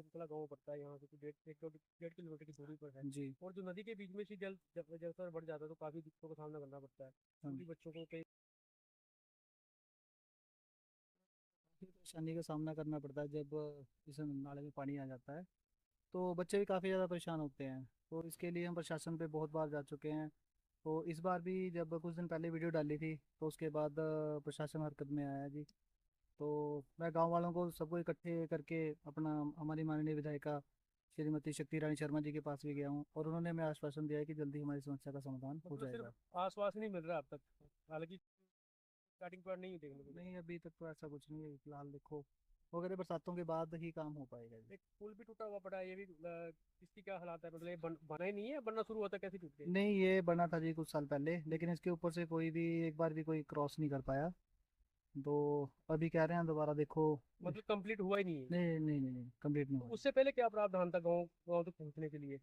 कोटला गाँव पड़ता है, यहाँ से तो 1.5 की दूरी पर है। जी। और जो नदी के बीच में से जल स्तर बढ़ जाता है तो काफी दिक्कतों का सामना करना पड़ता है। हाँ। स्कूली बच्चों को कई काफी परेशानी का सामना करना पड़ता है जब इस नाले में पानी आ जाता है, तो बच्चे भी काफ़ी ज़्यादा परेशान होते हैं। तो इसके लिए हम प्रशासन पे बहुत बार जा चुके हैं। तो इस बार भी जब कुछ दिन पहले वीडियो डाली थी तो उसके बाद प्रशासन हरकत में आया जी। तो मैं गांव वालों को सबको इकट्ठे करके अपना हमारी माननीय विधायिका श्रीमती शक्ति रानी शर्मा जी के पास भी गया हूँ, और उन्होंने हमें आश्वासन दिया है कि जल्दी हमारी समस्या का समाधान हो मतलब जाएगा। सिर्फ आश्वास नहीं मिल रहा अब तक, हालांकि स्टार्टिंग पॉइंट नहीं देखने को नहीं, मिला। अभी तक तो ऐसा कुछ नहीं है फिलहाल। देखो, वगैरह बरसातों के बाद ही काम हो पाएगा जी। एक पुल भी टूटा हुआ पड़ा है, ये भी इसकी क्या हालात है? मतलब ये बना ही नहीं है, बनना शुरू होता कैसे टूट गई? नहीं, ये बना था जी कुछ साल पहले, लेकिन इसके ऊपर से कोई भी एक बार भी कोई क्रॉस नहीं कर पाया। तो अभी कह रहे हैं दोबारा देखो। मतलब कंप्लीट हुआ ही नहीं है? नहीं नहीं नहीं नहीं, कंप्लीट नहीं तो हुआ। उससे पहले क्या प्रावधान था गाँव गाँव तक पहुँचने के लिए?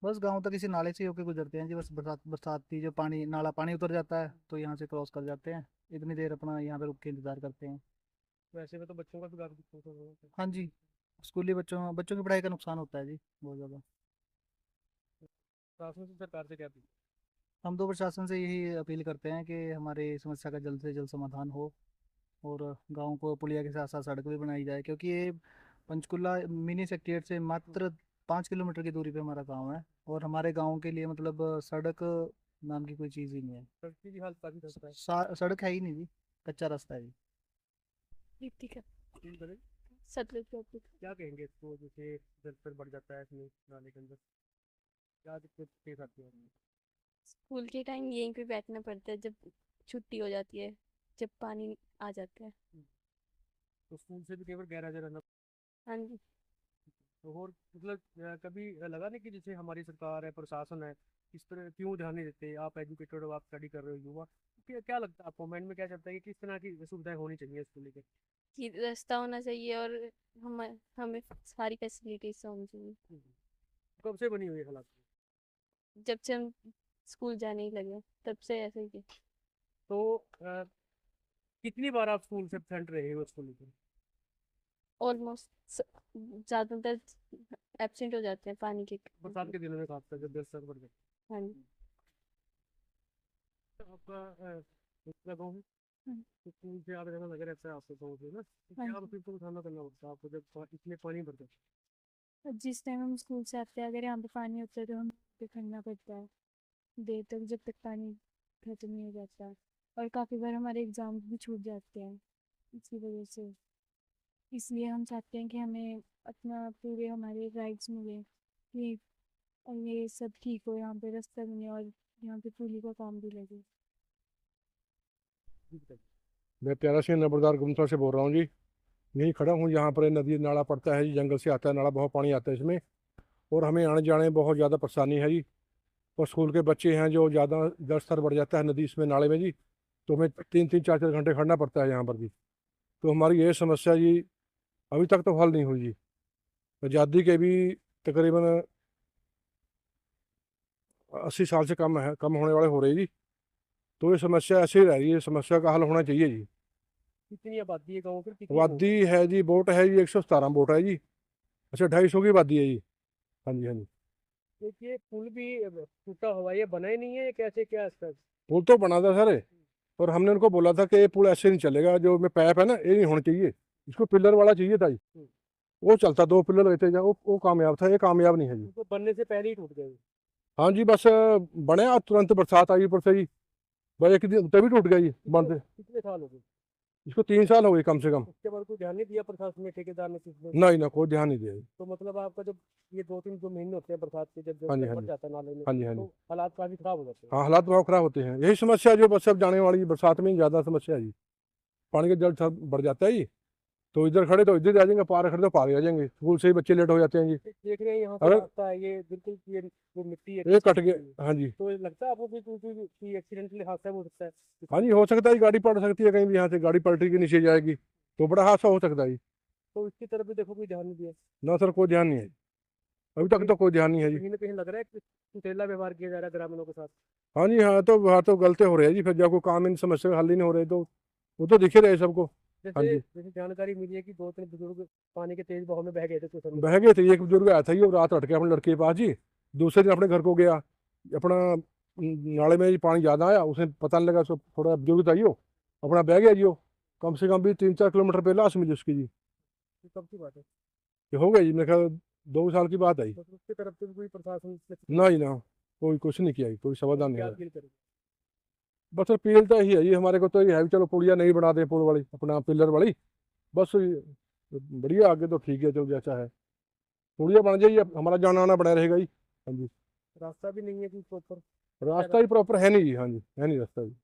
बस गांव तक इसी नाले से होके गुजरते हैं जी। बस बरसाती जो पानी नाला पानी उतर जाता है तो यहाँ से क्रॉस कर जाते हैं। इतनी देर अपना यहाँ पे रुक के इंतजार करते हैं। वैसे में तो बच्चों का भी काफी दिक्कत हो रहा हाँ जी। स्कूली बच्चों बच्चों की पढ़ाई का नुकसान होता है जी, बहुत ज़्यादा। है। शासन से सरकार से क्या अपील? हम तो प्रशासन से यही अपील करते हैं कि हमारी समस्या का जल्द से जल्द समाधान हो, और गांव को पुलिया के साथ साथ सड़क भी बनाई जाए, क्योंकि ये पंचकुला मिनी सेक्रेटेरिएट से मात्र 5 किलोमीटर की दूरी पे हमारा गांव है। और हमारे गांव के लिए मतलब सड़क नाम की कोई चीज़ ही नहीं है। सड़क की भी हालत काफी खस्ता है। सड़क है ही नहीं जी, कच्चा रास्ता है जी। दीपिका तीन तरह सतलुज टॉपिक। क्या कहेंगे इसको, जैसे जल स्तर बढ़ जाता है इसमें नाले के अंदर, क्या दिक्कत पेश आती है? स्कूल के टाइम यहीं पे बैठना पड़ता है जब छुट्टी हो जाती है, जब पानी आ जाता है। तो स्कूल से भी केवल गैर हाजिर रहना। हाँ जी। तो और मतलब कभी लगा नहीं कि जैसे हमारी सरकार है, प्रशासन है, इस पर क्यों ध्यान नहीं देते? आप एजुकेटेड हो, आप स्टडी कर रहे हो, युवा, क्या लगता है आपको, माइंड में क्या चलता है कि किस तरह की सुविधाएं होनी चाहिए इसको लेकर? कि रास्ता होना चाहिए और हम हमें सारी फैसिलिटीज होनी चाहिए। कब से बनी हुई है हालात? जब से हम स्कूल जाने ही लगे तब से ऐसे ही है। तो कितनी बार आप स्कूल से एबसेंट रहे हो इसको लेकर? ऑलमोस्ट ज़्यादातर एब्सेंट हो जाते हैं पानी के। बरसात के दिनों में खासकर जब जल स्तर बढ़ जाए। हाँ जी। तो आपका दूसरा गाँव है, हाँ तो स्कूल से आप रहना लगे रहता है आपके गाँव से ना, तो हाँ क्या जी। मुसीबतों का सामना करना पड़ता है आपको जब इतने पानी भर जाए? और जिस टाइम हम स्कूल से आते हैं अगर यहाँ पे पानी होता है तो हम पे खड़ना पड़ता है देर तक, जब तक पानी खत्म नहीं हो जाता। और काफ़ी बार हमारे एग्ज़ाम भी छूट जाते हैं इसकी वजह से। इसलिए हम चाहते हैं कि हमें अपना पूरे हमारे राइट्स मिले, कि ये सब ठीक हो, यहाँ पे रास्ता बने और यहाँ पे पुली का काम भी लगे। जी बताइए। मैं प्यारा सिंह नंबरदार गुमसा से बोल रहा हूँ जी। यहीं खड़ा हूँ, यहाँ पर नदी नाला पड़ता है जी, जंगल से आता है नाला, बहुत पानी आता है इसमें, और हमें आने जाने में बहुत ज़्यादा परेशानी है जी। और स्कूल के बच्चे हैं जो ज़्यादा जल स्तर बढ़ जाता है नदी इसमें नाले में जी, तो हमें 3-3 4-4 घंटे खड़ना पड़ता है यहाँ पर जी। तो हमारी ये समस्या जी अभी तक तो हल नहीं हुई जी। आज़ादी के भी तकरीबन 80 साल से कम होने वाले हो रहे जी। तो ये समस्या ऐसे ही रह रही है, समस्या का हल होना चाहिए जी। कितनी आबादी है गाँव फिर, कितनी आबादी है जी, वोट है जी 117 वोट है जी। अच्छा, 250 की आबादी है जी। हाँ जी, हाँ जी। देखिए पुल भी टूटा हुआ है, ये बना ही नहीं है, ये कैसे क्या इसका? पुल तो बना था सर, और हमने उनको बोला था कि ये पुल ऐसे नहीं चलेगा, जो में पैप है ना ये नहीं होना चाहिए, इसको पिलर वाला चाहिए था जी। वो चलता, 2 पिलर लेते जाओ, वो कामयाब था, ये कामयाब नहीं है जी। तो बनने से पहले ही टूट गए? हाँ जी, बस बने और तुरंत बरसात आई ऊपर से जी, बस एक दिन तभी टूट गई कितने बनते। कितने साल हो गए? इसको 3 साल हो गए कम से कम। उसके बाद कोई ध्यान नहीं दिया प्रशासन ने, ठेकेदार ने, किसने? नहीं ना, कोई ध्यान नहीं दिया जी। तो मतलब आपका जब ये 2-3 महीने होते हैं बरसात के, जब हाँ जी, जल हाँ भर जी। जाता है नाले में, हाँ जी, हाँ जी। तो हालात काफी खराब हो जाते हैं। हाँ, हालात बहुत खराब होते हैं, यही समस्या जो बस अब जाने वाली बरसात में ही ज़्यादा समस्या है जी। पानी का जल सब बढ़ जाता है जी, तो इधर खड़े तो इधर आ जाएंगे, पार खड़े तो पार आ जाएंगे, स्कूल से ही बच्चे लेट हो जाते हैं जी। देख रहे हैं यहाँ से अगर रास्ता है, ये बिल्कुल ये वो मिट्टी है, ये कच्ची कट मिट्टी है। गया, हाँ जी। तो ये लगता है आपको कि कोई एक्सीडेंटली हादसा हो सकता है? हाँ जी, हो सकता है, गाड़ी पलट सकती है कहीं भी, यहाँ से गाड़ी पलटी के नीचे जाएगी तो बड़ा हादसा हो सकता है जी। तो इसकी तरफ भी देखो, कोई ध्यान नहीं दिया। ना सर, कोई ध्यान नहीं है, अभी तक तो कोई ध्यान नहीं है जी। कहीं ना कहीं लग रहा है कि कुचैला व्यवहार किया जा रहा है ग्रामीणों के साथ। हाँ जी, हाँ तो गलते हो रहे हैं जी, फिर जब कोई काम इन समस्या का हल ही नहीं हो रहे तो वो तो दिख ही रहे सबको। हाँ जैसे जी जैसे जानकारी मिली है कि 2-3 बुजुर्ग पानी के तेज बहाव में बह गए थे कुछ समय बह गए थे। एक बुजुर्ग आया था ये रात रट के अपने लड़के के पास जी, दूसरे दिन अपने घर को गया अपना नाले में जी पानी ज़्यादा आया, उसे पता नहीं लगा, सब थोड़ा बुजुर्ग था यो, अपना बह गया जी वो। कम से कम भी 3-4 किलोमीटर पे लाश मिली उसकी जी। पहुंचे। कब की बात है? ये हो गया जी मेरे ख्याल 2 साल की बात आई। मतलब उसकी तरफ से भी कोई प्रशासन से ना ही ना, कोई कुछ नहीं किया जी, कोई समाधान नहीं क्या हुआ। अपील करें? बस अपील तो यही है जी हमारे को, तो ये है भी चलो पुलिया नहीं बना दे, पुल वाली अपना पिलर वाली, बस बढ़िया, आगे तो ठीक है, चलो जैसा है पुलिया बन जाइए, अब हमारा जाना आना बना रहेगा जी। हाँ जी, रास्ता भी नहीं है कि प्रॉपर रास्ता ही प्रॉपर है नहीं जी। हाँ जी, है नहीं रास्ता जी।